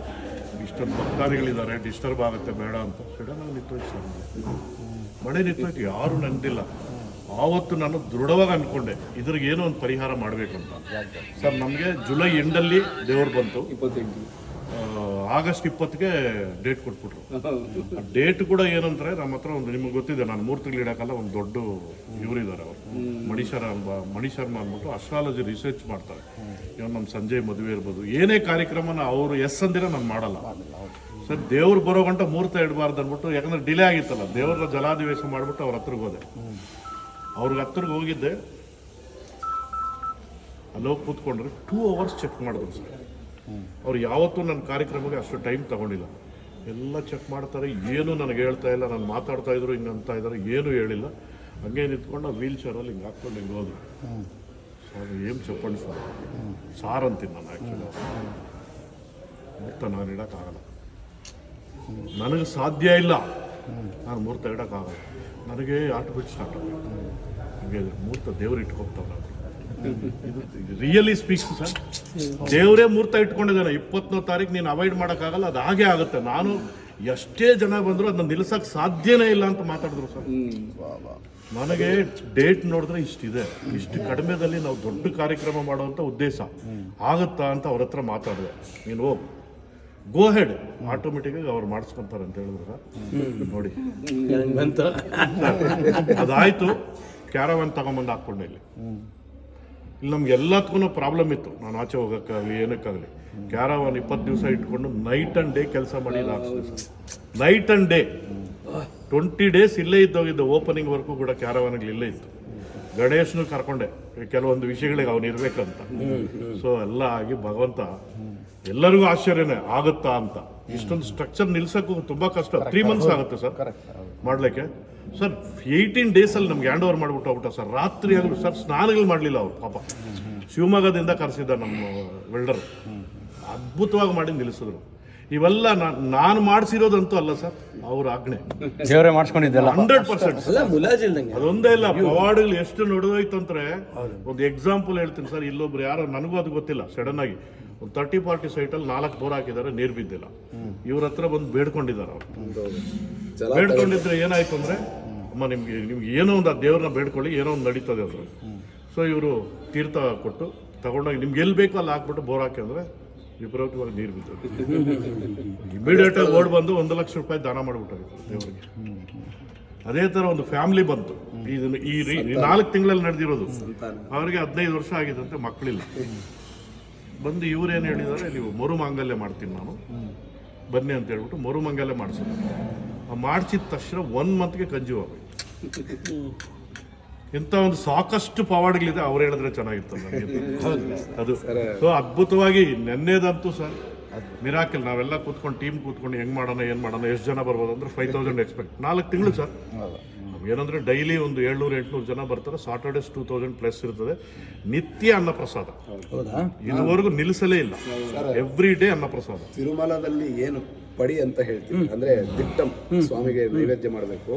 ಇಷ್ಟೊಂದು ಭಕ್ತಾದಿಗಳಿದ್ದಾರೆ, ಡಿಸ್ಟರ್ಬ್ ಆಗುತ್ತೆ ಬೇಡ ಅಂತ ಸಡನ್ ಆಗಿ ನಿಂತೋಯ್ತು ಸರ್. ಮಳೆ ನಿಂತೋಯ್ತು, ಯಾರೂ ನೆನೆದಿಲ್ಲ. ಆವತ್ತು ನಾನು ದೃಢವಾಗಿ ಅಂದ್ಕೊಂಡೆ ಇದ್ರಿಗೆ ಏನೋ ಒಂದು ಪರಿಹಾರ ಮಾಡಬೇಕು ಅಂತ. ಸರ್ ನಮಗೆ ಜುಲೈ ಎಂಡಲ್ಲಿ ದೇವ್ರು ಬಂತು, 28 ಆಗಸ್ಟ್ 20ಗೆ ಡೇಟ್ ಕೊಟ್ಬಿಟ್ರು. ಆ ಡೇಟ್ ಕೂಡ ಏನಂದ್ರೆ ನಮ್ಮ ಹತ್ರ ಒಂದು, ನಿಮಗೆ ಗೊತ್ತಿದೆ, ನಾನು 3 ತಿಂಗಳು ಇಡೋಕ್ಕಲ್ಲ, ಒಂದು ದೊಡ್ಡ ಇವರಿದ್ದಾರೆ ಅವರು, ಮಣಿಶರ್ಮ ಅಂದ್ಬಿಟ್ಟು ಅಸ್ಟ್ರಾಲಜಿ ರಿಸರ್ಚ್ ಮಾಡ್ತಾರೆ. ಇವಾಗ ನಮ್ಮ ಸಂಜಯ್ ಮದುವೆ ಇರ್ಬೋದು, ಏನೇ ಕಾರ್ಯಕ್ರಮನ ಅವರು ಎಸ್ ಅಂದಿರ ನಾನು ಮಾಡಲ್ಲ ಸರ್. ದೇವ್ರು ಬರೋ ಗಂಟ ಮುಹೂರ್ತ ಇಡಬಾರ್ದು ಅಂದ್ಬಿಟ್ಟು, ಯಾಕಂದ್ರೆ ಡಿಲೇ ಆಗಿತ್ತಲ್ಲ, ದೇವ್ರ ಜಲಾಧಿವೇಶ ಮಾಡಿಬಿಟ್ಟು ಅವ್ರ ಹತ್ರಕ್ಕೆ ಹೋದೆ. ಅವ್ರಿಗೆ ಹತ್ತಿರಗೆ ಹೋಗಿದ್ದೆ, ಅಲ್ಲೋಗಿ ಕೂತ್ಕೊಂಡ್ರೆ 2 hours ಚೆಕ್ ಮಾಡಿದ್ರು ಸರ್. ಅವ್ರು ಯಾವತ್ತೂ ನನ್ನ ಕಾರ್ಯಕ್ರಮಕ್ಕೆ ಅಷ್ಟು ಟೈಮ್ ತಗೊಂಡಿಲ್ಲ. ಎಲ್ಲ ಚೆಕ್ ಮಾಡ್ತಾರೆ, ಏನು ನನಗೆ ಹೇಳ್ತಾ ಇಲ್ಲ, ನಾನು ಮಾತಾಡ್ತಾ ಇದ್ರು ಹಿಂಗೆ ಅಂತ ಇದ್ದಾರೆ, ಏನೂ ಹೇಳಿಲ್ಲ. ಹಂಗೆ ನಿಂತ್ಕೊಂಡು ವೀಲ್ ಚೇರಲ್ಲಿ ಹಿಂಗೆ ಹಾಕ್ಕೊಂಡು ಹಿಂಗೆ ಹೋದ್ರು. ಸರ್ ಏನು ಚಪ್ಪಣಿ ಸಾರ್ ಅಂತೀನಿ ನಾನು. ಆ್ಯಕ್ಚುಲಿ ಮುಹೂರ್ತ ನಾನು ಇಡೋಕ್ಕಾಗಲ್ಲ, ನನಗೆ ಸಾಧ್ಯ ಇಲ್ಲ, ನಾನು ಮುಹೂರ್ತ ಇಡೋಕ್ಕಾಗಲ್ಲ. ನನಗೆ ಆಟೋಬಿಟ್ ಸ್ಟಾರ್ಟ್ ಆಗುತ್ತೆ. ಹಂಗೆ ಮುಹೂರ್ತ ದೇವ್ರು ಇಟ್ಕೊತಾವ. ಇದು ರಿಯಲಿ ಸ್ಪೀಕ್ಸ್ ಸರ್, ದೇವರೇ ಮುಹೂರ್ತ ಇಟ್ಕೊಂಡಿದ್ದಾನೆ. 20ನೇ ತಾರೀಕು ನೀನು ಅವಾಯ್ಡ್ ಮಾಡೋಕ್ಕಾಗಲ್ಲ, ಅದು ಹಾಗೆ ಆಗುತ್ತೆ. ನಾನು ಎಷ್ಟೇ ಜನ ಬಂದರೂ ಅದನ್ನ ನಿಲ್ಸಕ್ಕೆ ಸಾಧ್ಯನೇ ಇಲ್ಲ ಅಂತ ಮಾತಾಡಿದ್ರು ಸರ್. ನನಗೆ ಡೇಟ್ ನೋಡಿದ್ರೆ ಇಷ್ಟಿದೆ, ಇಷ್ಟು ಕಡಿಮೆದಲ್ಲಿ ನಾವು ದೊಡ್ಡ ಕಾರ್ಯಕ್ರಮ ಮಾಡುವಂಥ ಉದ್ದೇಶ ಆಗುತ್ತಾ ಅಂತ ಅವ್ರ ಹತ್ರ ಮಾತಾಡಿದೆ. ನೀನು ಹೋಗಿ ಗೋ ಹೆಡ್, ಆಟೋಮೆಟಿಕ್ಕಾಗಿ ಅವ್ರು ಮಾಡಿಸ್ಕೊಂತಾರೆ ಅಂತ ಹೇಳಿದ್ರು ಸರ್. ನೋಡಿ ಅದಾಯಿತು. ಕ್ಯಾರವಾನ್ ತಗೊಂಬಂದು ಹಾಕ್ಕೊಂಡೆ ಇಲ್ಲಿ ನಮ್ಗೆ ಎಲ್ಲದಕ್ಕೂ ಪ್ರಾಬ್ಲಮ್ ಇತ್ತು. ನಾನು ಆಚೆ ಹೋಗೋಕ್ಕಾಗಲಿ ಏನಕ್ಕಾಗಲಿ ಕ್ಯಾರವಾನ್ 20 ದಿವಸ ಇಟ್ಕೊಂಡು ನೈಟ್ ಆ್ಯಂಡ್ ಡೇ ಕೆಲಸ ಮಾಡಿ ಹಾಕ್ಸಿದೆ sir. Night and day 20 days ಇಲ್ಲೇ ಇದ್ದೋಗಿದ್ದು. ಓಪನಿಂಗ್ ವರ್ಕು ಕೂಡ ಕ್ಯಾರವಾನ್ಗಳು ಇಲ್ಲೇ ಇತ್ತು. ಗಣೇಶನು ಕರ್ಕೊಂಡೆ, ಕೆಲವೊಂದು ವಿಷಯಗಳಿಗೆ ಅವ್ನು ಇರಬೇಕಂತ. ಸೊ ಎಲ್ಲ ಆಗಿ ಭಗವಂತ ಎಲ್ಲರಿಗೂ ಆಶ್ಚರ್ಯನೇ ಆಗುತ್ತಾ ಅಂತ. ಇಷ್ಟೊಂದು ಸ್ಟ್ರಕ್ಚರ್ ನಿಲ್ಸಕ್ಕೂ ತುಂಬಾ ಕಷ್ಟ. 3 months ಆಗುತ್ತೆ ಸರ್ ಮಾಡ್ಲಿಕ್ಕೆ. ಸರ್ 18 days ನಮ್ಗೆ ಹ್ಯಾಂಡ್ ಓವರ್ ಮಾಡ್ಬಿಟ್ಟು ಹೋಗ್ಬಿಟ್ಟ ಸರ್. ರಾತ್ರಿ ಆದ್ರೂ ಸರ್ ಸ್ನಾನಗಳು ಮಾಡಲಿಲ್ಲ ಅವ್ರು ಪಾಪ. ಶಿವಮೊಗ್ಗದಿಂದ ಕರೆಸಿದ್ದ ನಮ್ಮ ವೆಲ್ಡರ್, ಅದ್ಭುತವಾಗಿ ಮಾಡಿ ನಿಲ್ಲಿಸಿದ್ರು. ಇವೆಲ್ಲ ನಾನು ಮಾಡಿಸಿರೋದಂತೂ ಅಲ್ಲ ಸರ್, ಅವ್ರ ಆಜ್ಞೆ. ದೇವರೇ ಮಾಡಿಸ್ಕೊಂಡಿದ್ದಲ್ಲ 100%. ಅದೊಂದೇ ಇಲ್ಲ, ಪವಾಡಗಳು ಎಷ್ಟು ನಡೆದೋಯ್ತಂದ್ರೆ ಒಂದು ಎಕ್ಸಾಂಪಲ್ ಹೇಳ್ತೀನಿ ಸರ್. ಇಲ್ಲೊಬ್ರು ಯಾರೋ, ನನಗೂ ಅದು ಗೊತ್ತಿಲ್ಲ, ಸಡನ್ ಆಗಿ ಒಂದು 30-40 ಸೈಟಲ್ಲಿ 4 ಬೋರ್ ಹಾಕಿದ್ದಾರೆ, ನೀರು ಬಿದ್ದಿಲ್ಲ. ಇವ್ರ ಹತ್ರ ಬಂದು ಬೇಡ್ಕೊಂಡಿದ್ದಾರೆ. ಅವ್ರು ಬೇಡ್ಕೊಂಡಿದ್ರೆ ಏನಾಯ್ತು ಅಂದ್ರೆ, ಅಮ್ಮ ನಿಮ್ಗೆ ಏನೋ ಒಂದು ದೇವ್ರನ್ನ ಬೇಡ್ಕೊಳ್ಳಿ, ಏನೋ ಒಂದು ನಡೀತದೆ ಅಂದ್ರೆ. ಸೊ ಇವರು ತೀರ್ಥ ಕೊಟ್ಟು ತಗೊಂಡೋಗಿ ನಿಮ್ಗೆ ಎಲ್ಲಿ ಬೇಕೋ ಅಲ್ಲಿ ಹಾಕ್ಬಿಟ್ಟು ಬೋರ್ ಹಾಕಿ ಅಂದ್ರೆ ವಿಪರೀತವಾಗಿ ನೀರು ಬಿದ್ದೋದು. ಇಮಿಡಿಯೇಟ್ ಆಗಿ ಓಡ್ ಬಂದು 1 ಲಕ್ಷ ರೂಪಾಯಿ ದಾನ ಮಾಡಿಬಿಟ್ಟಾಗಿತ್ತು ದೇವರಿಗೆ. ಅದೇ ಥರ ಒಂದು ಫ್ಯಾಮಿಲಿ ಬಂತು. ಇದನ್ನು ಈ 4 ತಿಂಗಳಲ್ಲಿ ನಡೆದಿರೋದು. ಅವರಿಗೆ 15 ವರ್ಷ ಆಗಿದಂತೆ, ಮಕ್ಕಳಿಲ್ಲ. ಬಂದು ಇವ್ರೇನು ಹೇಳಿದ್ದಾರೆ, ನೀವು ಮರುಮಾಂಗಲ್ಯ ಮಾಡ್ತೀನಿ ನಾನು, ಬನ್ನಿ ಅಂತ ಹೇಳ್ಬಿಟ್ಟು ಮರುಮಾಂಗಲ್ಯ ಮಾಡಿಸಿದ್ರು. ಮಾಡಿಸಿದ ತಕ್ಷಣ 1 monthಗೆ ಕನ್ಜ್ಯೂವ್ ಆಗೋಯ್ತು. ಇಂಥ ಒಂದು ಸಾಕಷ್ಟು ಪವಾಡಗಳಿದೆ. ಅವ್ರು ಹೇಳಿದ್ರೆ ಚೆನ್ನಾಗಿತ್ತು ನನಗೆ ಅದು. ಸೊ ಅದ್ಭುತವಾಗಿ ನೆನ್ನೆದಂತೂ ಸರ್ ಮಿರಾಕಲ್. ನಾವೆಲ್ಲ ಕೂತ್ಕೊಂಡು ಟೀಮ್ ಕೂತ್ಕೊಂಡು ಹೆಂಗ್ ಮಾಡೋಣ, ಏನು ಮಾಡೋಣ, ಎಷ್ಟು ಜನ ಬರ್ಬೋದು ಅಂದ್ರೆ 5000 ಎಕ್ಸ್ಪೆಕ್ಟ್. 4 ತಿಂಗಳು ಸರ್. ಏನಂದ್ರೆ ಡೈಲಿ ಒಂದು 700-800 ಜನ ಬರ್ತಾರೆ. ಸಾಟರ್ಡೇಸ್ 2000+ ಇರ್ತದೆ. ನಿತ್ಯ ಅನ್ನಪ್ರಸಾದ, ಇದುವರೆಗೂ ನಿಲ್ಲಿಸಲೇ ಇಲ್ಲ. Every day ಅನ್ನಪ್ರಸಾದ. ತಿರುಮಲದಲ್ಲಿ ಏನು ಪಡಿ ಅಂತ ಹೇಳ್ತೀವಿ ಅಂದ್ರೆ ದಿಟ್ಟಂ ಸ್ವಾಮಿಗೆ ನೈವೇದ್ಯ ಮಾಡಬೇಕು.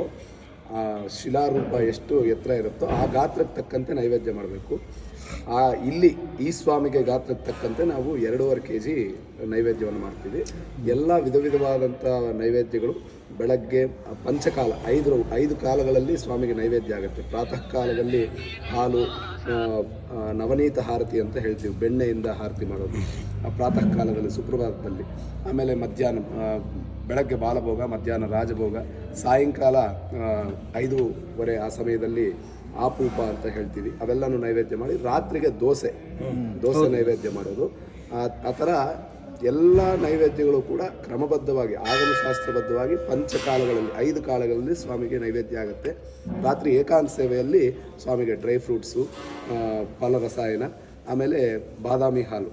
ಶಿಲಾರೂಪ ಎಷ್ಟು ಎತ್ತರ ಇರುತ್ತೋ ಆ ಗಾತ್ರಕ್ಕೆ ತಕ್ಕಂತೆ ನೈವೇದ್ಯ ಮಾಡಬೇಕು. ಇಲ್ಲಿ ಈ ಸ್ವಾಮಿಗೆ ಗಾತ್ರಕ್ಕೆ ತಕ್ಕಂತೆ ನಾವು 2.5 kg ನೈವೇದ್ಯವನ್ನು ಮಾಡ್ತೀವಿ. ಎಲ್ಲ ವಿಧವಾದಂಥ ನೈವೇದ್ಯಗಳು ಬೆಳಗ್ಗೆ ಪಂಚಕಾಲ 5 ಕಾಲಗಳಲ್ಲಿ ಸ್ವಾಮಿಗೆ ನೈವೇದ್ಯ ಆಗುತ್ತೆ. ಪ್ರಾತಃ ಕಾಲದಲ್ಲಿ ಹಾಲು, ನವನೀತ ಹಾರತಿ ಅಂತ ಹೇಳ್ತೀವಿ, ಬೆಣ್ಣೆಯಿಂದ ಹಾರತಿ ಮಾಡೋದು ಪ್ರಾತಃ ಕಾಲದಲ್ಲಿ ಸುಪ್ರಭಾತದಲ್ಲಿ. ಆಮೇಲೆ ಮಧ್ಯಾಹ್ನ ಬೆಳಗ್ಗೆ ಬಾಲಭೋಗ, ಮಧ್ಯಾಹ್ನ ರಾಜಭೋಗ, ಸಾಯಂಕಾಲ 5:30 ಆ ಸಮಯದಲ್ಲಿ ಆಪೂಪ ಅಂತ ಹೇಳ್ತೀವಿ, ಅವೆಲ್ಲನೂ ನೈವೇದ್ಯ ಮಾಡಿ ರಾತ್ರಿಗೆ ದೋಸೆ ನೈವೇದ್ಯ ಮಾಡೋದು. ಆ ಥರ ಎಲ್ಲ ನೈವೇದ್ಯಗಳು ಕೂಡ ಕ್ರಮಬದ್ಧವಾಗಿ ಆಗಮಶಾಸ್ತ್ರಬದ್ಧವಾಗಿ ಪಂಚಕಾಲಗಳಲ್ಲಿ 5 ಕಾಲಗಳಲ್ಲಿ ಸ್ವಾಮಿಗೆ ನೈವೇದ್ಯ ಆಗುತ್ತೆ. ರಾತ್ರಿ ಏಕಾಂತ ಸೇವೆಯಲ್ಲಿ ಸ್ವಾಮಿಗೆ ಡ್ರೈ ಫ್ರೂಟ್ಸು, ಫಲರಸಾಯನ, ಆಮೇಲೆ ಬಾದಾಮಿ ಹಾಲು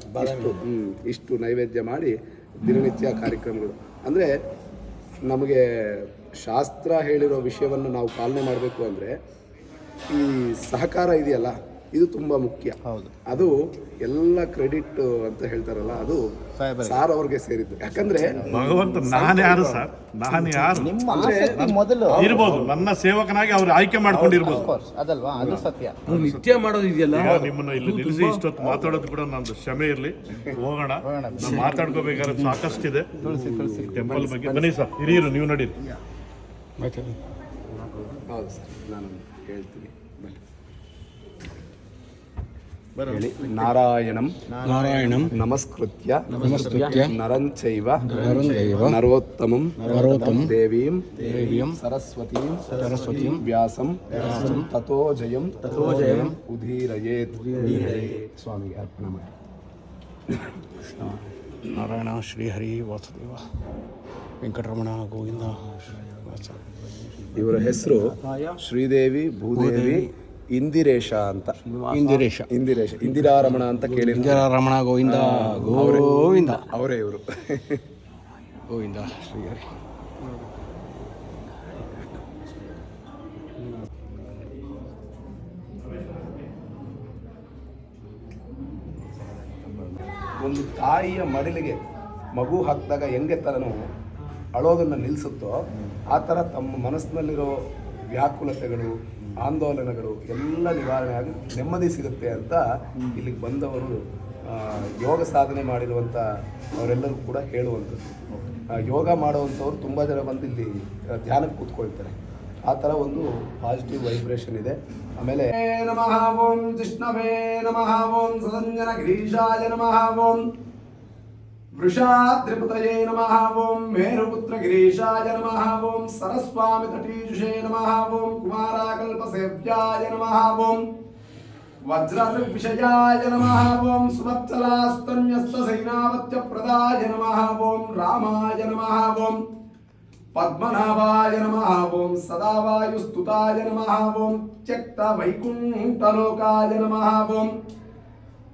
ಇಷ್ಟು ನೈವೇದ್ಯ ಮಾಡಿ ದಿನನಿತ್ಯ ಕಾರ್ಯಕ್ರಮಗಳು. ಅಂದರೆ ನಮಗೆ ಶಾಸ್ತ್ರ ಹೇಳಿರೋ ವಿಷಯವನ್ನು ನಾವು ಪಾಲನೆ ಮಾಡಬೇಕು ಅಂದರೆ ಈ ಸಹಕಾರ ಇದೆಯಲ್ಲ, ಇದು ತುಂಬ ಮುಖ್ಯ. ಹೌದು, ಅದು ಎಲ್ಲ ಕ್ರೆಡಿಟ್ ಅಂತ ಹೇಳ್ತಾರಲ್ಲ, ಅದು ಸಾರ್ ಅವ್ರಿಗೆ ಸೇರಿದ್ದು. ಯಾಕಂದ್ರೆ ಭಗವಂತ ನಾನು ಯಾರು ಸರ್, ನಾನು ಯಾರು ನಿಮ್ಮ ಆಸಕ್ತಿ ಮೊದಲು ಇರ್ಬೋದು, ನನ್ನ ಸೇವಕನಾಗಿ ಅವ್ರು ಆಯ್ಕೆ ಮಾಡ್ಕೊಂಡಿರ್ಬೋದು, ಅದಲ್ವಾ, ಅದು ಸತ್ಯ. ಅದು ನಿತ್ಯ ಮಾಡೋದಿದೆಯಲ್ಲ. ಈಗ ನಿಮ್ಮನ್ನು ಇಲ್ಲಿ ನಿಲ್ಲಿಸಿ ಇಷ್ಟೊತ್ತು ಮಾತಾಡೋದು ಕೂಡ ನಂದು ಕ್ಷಮೆ ಇರಲಿ. ಹೋಗೋಣ, ನಾವು ಮಾತಾಡ್ಕೋಬೇಕಾದ್ರೆ ಸಾಕಷ್ಟಿದೆ ಟೆಂಪಲ್ ಬಗ್ಗೆ. ಬನ್ನಿ ಸರ್, ಹಿರಿಯರು ನೀವು ನಡೀರಿ. ಹೌದು ಸರ್, ನಾನು ಹೇಳ್ತೀನಿ. ಹೇಳಿ. ನಾರಾಯಣಂ ನಮಸ್ಕೃತ್ಯ ನರಂಚೈವ ನರೋತ್ತಮಂ ದೇವೀಂ ಸರಸ್ವತೀಂ ವ್ಯಾಸಂ ತಥೋ ಜಯಂ ಉದೀರಯೇತ್. ಸ್ವಾಮಿಗೆ ಅರ್ಪಣೆ ಮಾಡಿ. ನಾರಾಯಣ ಶ್ರೀಹರಿ ವಾಸುದೇವ ವೆಂಕಟರಮಣ ಗೋವಿಂದ. ಇವರ ಹೆಸರು ಶ್ರೀದೇವಿ ಭೂದೇವಿ ಇಂದಿರೇಶ ಅಂತ. ಇಂದಿರಾರಮಣ ಅಂತ ಕೇಳಿ. ರಮಣ ಗೋವಿಂದ ಗೋವಿಂದ ಅವರೇ ಇವರು. ಗೋವಿಂದ ಶ್ರೀಹರಿ. ಒಂದು ತಾಯಿಯ ಮಡಿಲಿಗೆ ಮಗು ಹಾಕಿದಾಗ ಹೆಂಗೆ ತನನು ಅಳೋದನ್ನು ನಿಲ್ಲಿಸುತ್ತೋ ಆ ಥರ ತಮ್ಮ ಮನಸ್ಸಿನಲ್ಲಿರೋ ವ್ಯಾಕುಲತೆಗಳು, ಆಂದೋಲನಗಳು ಎಲ್ಲ ನಿವಾರಣೆ ಆಗಿ ನೆಮ್ಮದಿ ಸಿಗುತ್ತೆ ಅಂತ ಇಲ್ಲಿಗೆ ಬಂದವರು ಯೋಗ ಸಾಧನೆ ಮಾಡಿರುವಂಥ ಅವರೆಲ್ಲರೂ ಕೂಡ ಹೇಳುವಂಥದ್ದು. ಯೋಗ ಮಾಡುವಂಥವ್ರು ತುಂಬ ಜನ ಬಂದು ಇಲ್ಲಿ ಧ್ಯಾನಕ್ಕೆ ಕೂತ್ಕೊಳ್ತಾರೆ. ಆ ಥರ ಒಂದು ಪಾಸಿಟಿವ್ ವೈಬ್ರೇಷನ್ ಇದೆ. ಆಮೇಲೆ ನಮಃ ಓಂ ಜಿಷ್ಣವೇ ನಮಃ ಓಂ ಸದಂಜನ ಗಿರೀಶಾಯ ನಮಃ ಓಂ ವೃಷಾದ್ರಿಪತಯೇ ನಮಃ ಓಂ ಮೇರುಪುತ್ರ ಗಿರೀಶಾಯ ನಮಃ ಓಂ ಸರಸ್ವಾಮಿ ತಟೀಜುಷೇ ನಮಃ ಓಂ ಕುಮಾರಾಕಲ್ಪಸೇವ್ಯಾಯ ನಮಃ ಓಂ ವಜ್ರಋಗ್ವಿಷಯಾಯ ನಮಃ ಓಂ ಸುವತ್ಸಲಾಸ್ತನ್ಯಸ್ತಸೈನಾವತ್ಯ ಪ್ರದಾಯ ನಮಃ ಓಂ ರಾಮಾಯ ನಮಃ ಓಂ ಪದ್ಮನಾಭಾಯ ನಮಃ ಓಂ ಸದಾವಾಯುಸ್ತುತಾಯ ನಮಃ ಓಂ ತ್ಯಕ್ತ ವೈಕುಂಠಲೋಕಾಯ ನಮಃ ಓಂ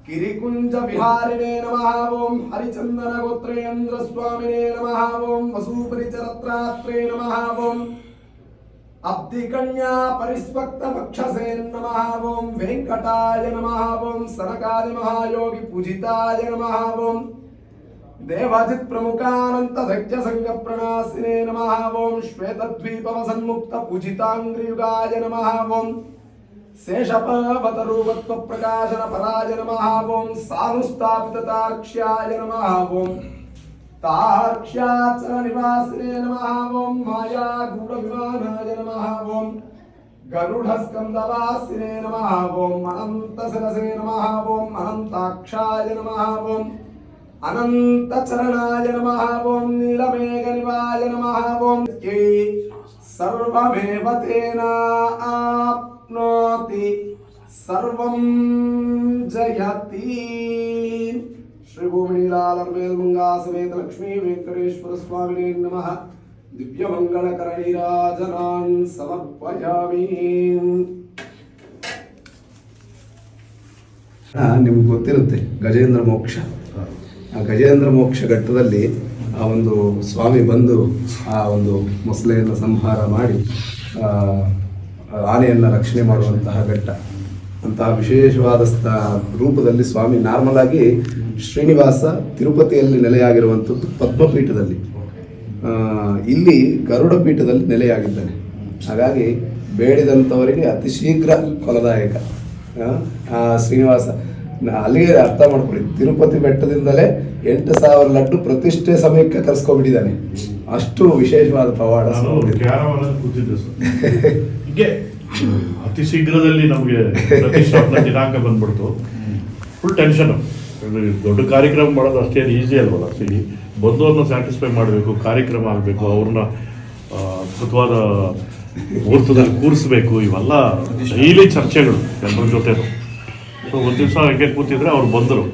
ಕಿರಿಕುಂಜ ವಿಹಾರಿಣೇ ನಮಃ ಓಂ ಹರಿಚಂದನ ಗೋತ್ರೇಂದ್ರ ಸ್ವಾಮಿನೇ ನಮಃ ಓಂ ವಸೂಪರಿಚರತ್ರಾತ್ರೇ ನಮಃ ಓಂ ಅಬ್ಧಿಕನ್ಯಾ ಪರಿಸ್ವಕ್ತ ವಕ್ಷಸೇ ನಮಃ ಓಂ ವೆಂಕಟಾಯ ನಮಃ ಓಂ ಸನಕಾದಿ ಮಹಾಯೋಗಿ ಪೂಜಿತಾಯ ನಮಃ ಓಂ ದೇವಾಜಿತ್ ಪ್ರಮುಖಾನಂತ ದೈತ್ಯ ಸಂಘ ಪ್ರಣಾಸಿನೇ ನಮಃ ಓಂ ಶ್ವೇತದ್ವೀಪವ ಸನ್ಮುಕ್ತ ಪೂಜಿತಾಂಗ್ರಿಯುಗಾಯ ನಮಃ ಓಂ ಶೇಷಪಾವತರೂಪತ್ವ ಪ್ರಕಾಶನ ಪರಾಯ ನಮಃ ಓಂ ಸಾನುಸ್ಥಾಪಿತ ತಾರ್ಕ್ಷ್ಯಾಯ ನಮಃ ಓಂ ತಾರ್ಕ್ಷ್ಯಾಚಲ ನಿವಾಸಿನೇ ನಮಃ ಓಂ ಮಾಯಾ ಗೂಢ ವಿಮಾನಾಯ ನಮಃ ಓಂ ಗರುಡ ಸ್ಕಂದವಾಸಿನೇ ನಮಃ ಓಂ ಅನಂತ ಶಿರಸೇ ನಮಃ ಓಂ ಅನಂತಾಕ್ಷಾಯ ನಮಃ ಓಂ ಅನಂತ ಚರಣಾಯ ನಮಃ ಓಂ ನೀಲಮೇಘ ನಿವಾಯ ನಮಃ ಓಂ ಸರ್ವಮೇವ ತೇನ ಆಪ್ನೋತಿ ಸರ್ವಂ ಜಯತಿ. ಶ್ರೀ ಭೂಮಿಲೀಲಾಲರ್ವೇಲ್ಮುಂಗಾ ಸಮೇತ ಲಕ್ಷ್ಮೀ ವೆಂಕಟೇಶ್ವರ ಸ್ವಾಮಿನೇ ನಮಃ. ದಿವ್ಯಮಂಗಳಕರ ನೀರಾಜನಾನ್ ಸಮರ್ಪಯಾಮಿ. ನಿಮ್ಗೆ ಗೊತ್ತಿರುತ್ತೆ ಗಜೇಂದ್ರ ಮೋಕ್ಷ. ಆ ಗಜೇಂದ್ರ ಮೋಕ್ಷ ಘಟ್ಟದಲ್ಲಿ ಆ ಒಂದು ಸ್ವಾಮಿ ಬಂದು ಆ ಒಂದು ಮೊಸಳೆಯನ್ನು ಸಂಹಾರ ಮಾಡಿ ಆನೆಯನ್ನು ರಕ್ಷಣೆ ಮಾಡುವಂತಹ ಘಟ್ಟ. ಅಂತಹ ವಿಶೇಷವಾದ ರೂಪದಲ್ಲಿ ಸ್ವಾಮಿ ನಾರ್ಮಲ್ ಆಗಿ ಶ್ರೀನಿವಾಸ ತಿರುಪತಿಯಲ್ಲಿ ನೆಲೆಯಾಗಿರುವಂಥದ್ದು ಪದ್ಮಪೀಠದಲ್ಲಿ, ಇಲ್ಲಿ ಗರುಡ ಪೀಠದಲ್ಲಿ ನೆಲೆಯಾಗಿದ್ದಾನೆ. ಹಾಗಾಗಿ ಬೇಡಿದಂಥವರಿಗೆ ಅತಿ ಶೀಘ್ರ ಫಲದಾಯಕ. ಶ್ರೀನಿವಾಸ ಅಲ್ಲಿಗೆ ಅರ್ಥ ಮಾಡ್ಕೊಳ್ಳಿ, ತಿರುಪತಿ ಬೆಟ್ಟದಿಂದಲೇ 8,000 ಲಡ್ಡು ಪ್ರತಿಷ್ಠೆ ಸಮಯಕ್ಕೆ ಕರ್ಸ್ಕೊಬಿಟ್ಟಿದ್ದಾನೆ. ಅಷ್ಟು ವಿಶೇಷವಾದ ಪವಾಡ. ನಾನು ಕ್ಯಾರವಾನಲ್ಲಿ ಕೂತಿದ್ದೆ ಸರ್, ಹೀಗೆ ಅತಿ ಶೀಘ್ರದಲ್ಲಿ ನಮಗೆ ಪ್ರತಿಷ್ಠಾಪನಾ ದಿನಾಂಕ ಬಂದ್ಬಿಡ್ತು. Full tension. ದೊಡ್ಡ ಕಾರ್ಯಕ್ರಮ ಮಾಡೋದು ಅಷ್ಟೇನು ಈಸಿ ಅಲ್ವಲ್ಲ. ಬಂದವ್ರನ್ನ ಸ್ಯಾಟಿಸ್ಫೈ ಮಾಡಬೇಕು, ಕಾರ್ಯಕ್ರಮ ಆಗಬೇಕು, ಅವ್ರನ್ನ ಅದ್ಭುತವಾದ ಮುಹೂರ್ತದಲ್ಲಿ ಕೂರಿಸ್ಬೇಕು, ಇವೆಲ್ಲ ಡೈಲಿ ಚರ್ಚೆಗಳು ಎಲ್ಲರ ಜೊತೆ. ಸೊ ಒಂದು ದಿವಸ ಹಂಗೆ ಕೂತಿದ್ರೆ ಅವ್ರು ಬಂದರು,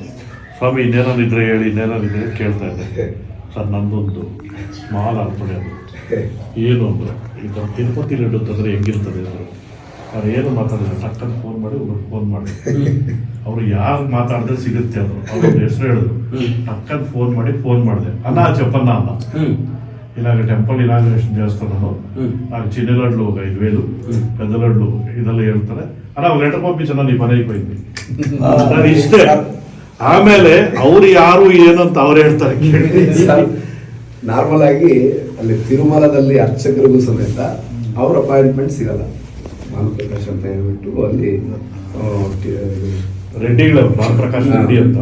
ಸ್ವಾಮಿ ಇನ್ನೇನಾದಿದ್ರೆ ಹೇಳಿ, ಇನ್ನೇನಾದಿದ್ರೆ ಕೇಳ್ತಾ ಇದ್ದೆ. ಸರ್ ನನ್ನದೊಂದು ಸ್ಮಾಲ್ ಅರ್ಪಣೆ ಅದು. ಏನು ಅಂದರೆ ಈ ಥರ ತಿರುಪತಿ ಲಡ್ಡು ತಂದರೆ ಹೆಂಗಿರ್ತದೆ ಅಂದರು. ಅವ್ರು ಏನು ಮಾತಾಡಿದ್ರು, ಟಕ್ಕಂತ ಫೋನ್ ಮಾಡಿ ಒಬ್ಬರು ಫೋನ್ ಮಾಡಿ, ಅವರು ಯಾರು ಮಾತಾಡಿದ್ರೆ ಸಿಗುತ್ತೆ ಅಂದರು. ಅವ್ರ ಹೆಸರು ಹೇಳಿದ್ರು, ಟಕ್ಕಂತ ಫೋನ್ ಮಾಡಿದೆ. ಅನ್ನ ಚಪ್ಪನ್ನ ಅನ್ನ ಇಲ್ಲಾಗ ಟೆಂಪಲ್ ಇನಾಗ್ರೇಷನ್ ದೇವಸ್ಥಾನನು ಆಗ ಚಿನ್ನ ಲಡ್ಲು 5,000, పెద్ద లడ్లు ಇದೆಲ್ಲ ಹೇಳ್ತಾರೆ. ಅಲ್ಲ ಅವ್ರು ಲೆಟರ್ పంపించాను నీ పని అయిపోయింది. ನಾನು ಇಷ್ಟೇ. ಆಮೇಲೆ ಅವ್ರು ಯಾರು ಏನಂತ ಅವ್ರು ಹೇಳ್ತಾರೆ. ನಾರ್ಮಲ್ ಆಗಿ ಅಲ್ಲಿ ತಿರುಮಲದಲ್ಲಿ ಅರ್ಚಕರಿಗೂ ಸಮೇತ ಅವ್ರ ಅಪಾಯಿಂಟ್ಮೆಂಟ್ ಸಿಗಲ್ಲ. ಭಾನುಪ್ರಕಾಶ್ ಅಂತ ಹೇಳ್ಬಿಟ್ಟು ಅಲ್ಲಿ ರೆಡ್ಡಿಗಳ ಭಾನುಪ್ರಕಾಶ್ ರೆಡ್ಡಿ ಅಂತ,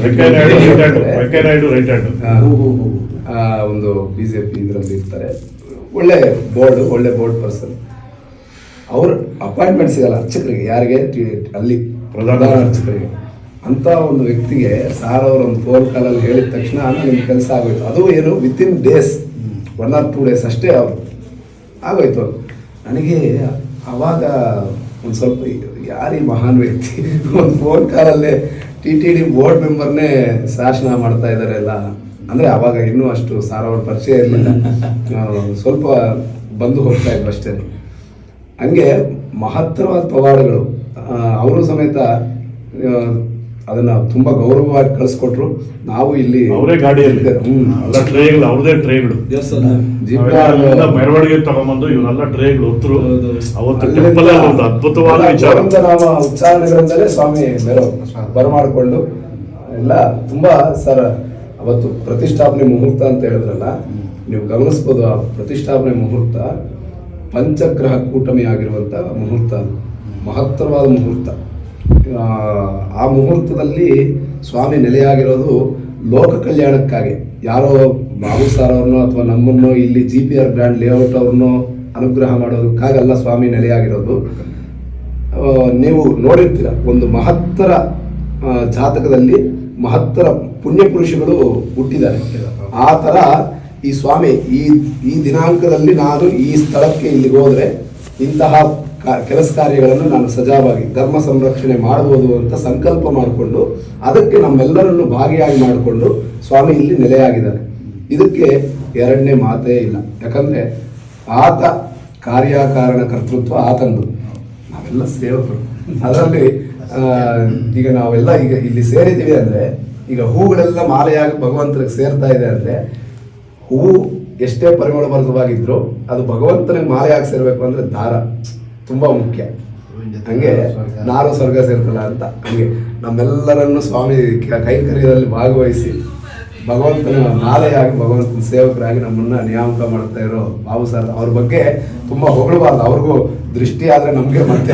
ವೆಂಕಯ್ಯನಾಯ್ಡು ರೈಟ್ ಹ್ಯಾಂಡ್ ಒಂದು BJP ಇದರಲ್ಲಿ ಇರ್ತಾರೆ. ಒಳ್ಳೆ ಬೋರ್ಡ್ ಪರ್ಸನ್. ಅವ್ರ ಅಪಾಯಿಂಟ್ಮೆಂಟ್ ಸಿಗಲ್ಲ ಅರ್ಚಕರಿಗೆ. ಯಾರಿಗೆ? ಅಲ್ಲಿ ಪ್ರಧಾನ ಅರ್ಚಕರಿಗೆ. ಅಂತ ಒಂದು ವ್ಯಕ್ತಿಗೆ ಸಾರ್ ಅವರು ಒಂದು ಫೋನ್ ಕಾಲಲ್ಲಿ ಹೇಳಿದ ತಕ್ಷಣ ನಿಮ್ಮ ಕೆಲಸ ಆಗೋಯ್ತು. ಅದು ಏನು ವಿತಿನ್ ಡೇಸ್, 1 or 2 days ಅಷ್ಟೇ ಅವರು ಆಗೋಯ್ತು. ನನಗೆ ಆವಾಗ ಒಂದು ಸ್ವಲ್ಪ ಯಾರೀ ಮಹಾನ್ ವ್ಯಕ್ತಿ, ಒಂದು ಫೋನ್ ಕಾಲಲ್ಲೇ TTD ಬೋರ್ಡ್ ಮೆಂಬರ್ನೇ ಶಾಸನ ಮಾಡ್ತಾ ಇದ್ದಾರೆ ಎಲ್ಲ. ಅಂದರೆ ಆವಾಗ ಇನ್ನೂ ಅಷ್ಟು ಸಾರ್ ಅವ್ರ ಪರಿಚಯ ಇರಲಿಲ್ಲ, ಸ್ವಲ್ಪ ಬಂದು ಹೋಗ್ತಾ ಇದ್ರು ಅಷ್ಟೇ. ಹಂಗೆ ಮಹತ್ತರವಾದ ಪವಾಡಗಳು. ಅವರು ಸಮೇತ ಅದನ್ನ ತುಂಬಾ ಗೌರವವಾಗಿ ಕಳಿಸ್ಕೊಟ್ರು. ನಾವು ಇಲ್ಲಿ ಅವರೇ ಗಾಡಿಯಲ್ಲಿ ಟ್ರೇಗಳು, ಅವ್ರದೇ ಟ್ರೇಗಳು ಮೆರವಣಿಗೆ ತಗೊಂಡ್ಬಂದು ಇವನ್ನೆಲ್ಲ ಟ್ರೇಗಳು ಹೊತ್ತರು. ಅವತ್ತು ಟೆಂಪಲ್ ಒಂದು ಅದ್ಭುತವಾದ ವಿಚಾರ. ನಾವು ಉಚ್ಚಾರಣೆಗಳಿಂದಲೇ ಸ್ವಾಮಿ ಬರಮಾಡಿಕೊಂಡು ಎಲ್ಲ ತುಂಬಾ ಸರ್. ಅವತ್ತು ಪ್ರತಿಷ್ಠಾಪನೆ ಮುಹೂರ್ತ ಅಂತ ಹೇಳಿದ್ರಲ್ಲ, ನೀವು ಗಮನಿಸ್ಬೋದು. ಆ ಪ್ರತಿಷ್ಠಾಪನೆ ಮುಹೂರ್ತ ಪಂಚಗ್ರಹ ಕೂಟಮಿ ಆಗಿರುವಂಥ ಮುಹೂರ್ತ, ಮಹತ್ತರವಾದ ಮುಹೂರ್ತ. ಆ ಮುಹೂರ್ತದಲ್ಲಿ ಸ್ವಾಮಿ ನೆಲೆಯಾಗಿರೋದು ಲೋಕ ಕಲ್ಯಾಣಕ್ಕಾಗಿ. ಯಾರೋ ಬಾಬು ಸಾರ್ ಅವ್ರನ್ನೋ ಅಥವಾ ನಮ್ಮನ್ನೋ ಇಲ್ಲಿ GPR ಗ್ರ್ಯಾಂಡ್ ಲೇಔಟ್ ಅವ್ರನ್ನೋ ಅನುಗ್ರಹ ಮಾಡೋದಕ್ಕಾಗಲ್ಲ ಸ್ವಾಮಿ ನೆಲೆಯಾಗಿರೋದು. ನೀವು ನೋಡಿರ್ತೀರ, ಒಂದು ಮಹತ್ತರ ಜಾತಕದಲ್ಲಿ ಮಹತ್ತರ ಪುಣ್ಯ ಪುರುಷಗಳು ಹುಟ್ಟಿದ್ದಾರೆ. ಆ ಥರ ಈ ಸ್ವಾಮಿ ಈ ದಿನಾಂಕದಲ್ಲಿ ನಾನು ಈ ಸ್ಥಳಕ್ಕೆ ಇಲ್ಲಿಗೆ ಹೋದರೆ ಇಂತಹ ಕೆಲಸ ಕಾರ್ಯಗಳನ್ನು ನಾನು ಸಜಾವಾಗಿ ಧರ್ಮ ಸಂರಕ್ಷಣೆ ಮಾಡ್ಬೋದು ಅಂತ ಸಂಕಲ್ಪ ಮಾಡಿಕೊಂಡು ಅದಕ್ಕೆ ನಮ್ಮೆಲ್ಲರನ್ನು ಭಾಗಿಯಾಗಿ ಮಾಡಿಕೊಂಡು ಸ್ವಾಮಿ ಇಲ್ಲಿ ನೆಲೆಯಾಗಿದ್ದಾರೆ. ಇದಕ್ಕೆ ಎರಡನೇ ಮಾತೇ ಇಲ್ಲ. ಯಾಕಂದರೆ ಆತ ಕಾರ್ಯಕಾರಣ ಕರ್ತೃತ್ವ ಆತಂದು, ನಾವೆಲ್ಲ ಸೇವಕರು. ಅದರಲ್ಲಿ ಈಗ ನಾವೆಲ್ಲ ಈಗ ಇಲ್ಲಿ ಸೇರಿದ್ದೀವಿ ಅಂದರೆ, ಈಗ ಹೂಗಳೆಲ್ಲ ಮಾಲೆಯಾಗಿ ಭಗವಂತನಿಗೆ ಸೇರ್ತಾ ಇದೆ ಅಂದರೆ, ಹೂವು ಎಷ್ಟೇ ಪರಿಮಳಭರಿತವಾಗಿದ್ರು ಅದು ಭಗವಂತನಿಗೆ ಮಾಲೆಯಾಗಿ ಸೇರಬೇಕು ಅಂದರೆ ದಾರ ತುಂಬ ಮುಖ್ಯ. ಹಂಗೆ ನಾರು ಸ್ವರ್ಗ ಸೇರ್ತಲ್ಲ ಅಂತ, ಹಂಗೆ ನಮ್ಮೆಲ್ಲರನ್ನು ಸ್ವಾಮಿ ಕೈಂಕರ್ಯದಲ್ಲಿ ಭಾಗವಹಿಸಿ ಭಗವಂತನ ಮಾಲೆಯಾಗಿ ಭಗವಂತನ ಸೇವಕರಾಗಿ ನಮ್ಮನ್ನ ನೇಮಕ ಮಾಡ್ತಾ ಇರೋ ಬಾಬು ಸರ್ ಅವ್ರ ಬಗ್ಗೆ ತುಂಬ ಹೊಗಳಬಾರ್ದು. ಅವ್ರಿಗೂ ದೃಷ್ಟಿ ಆದರೆ ನಮಗೆ ಮತ್ತೆ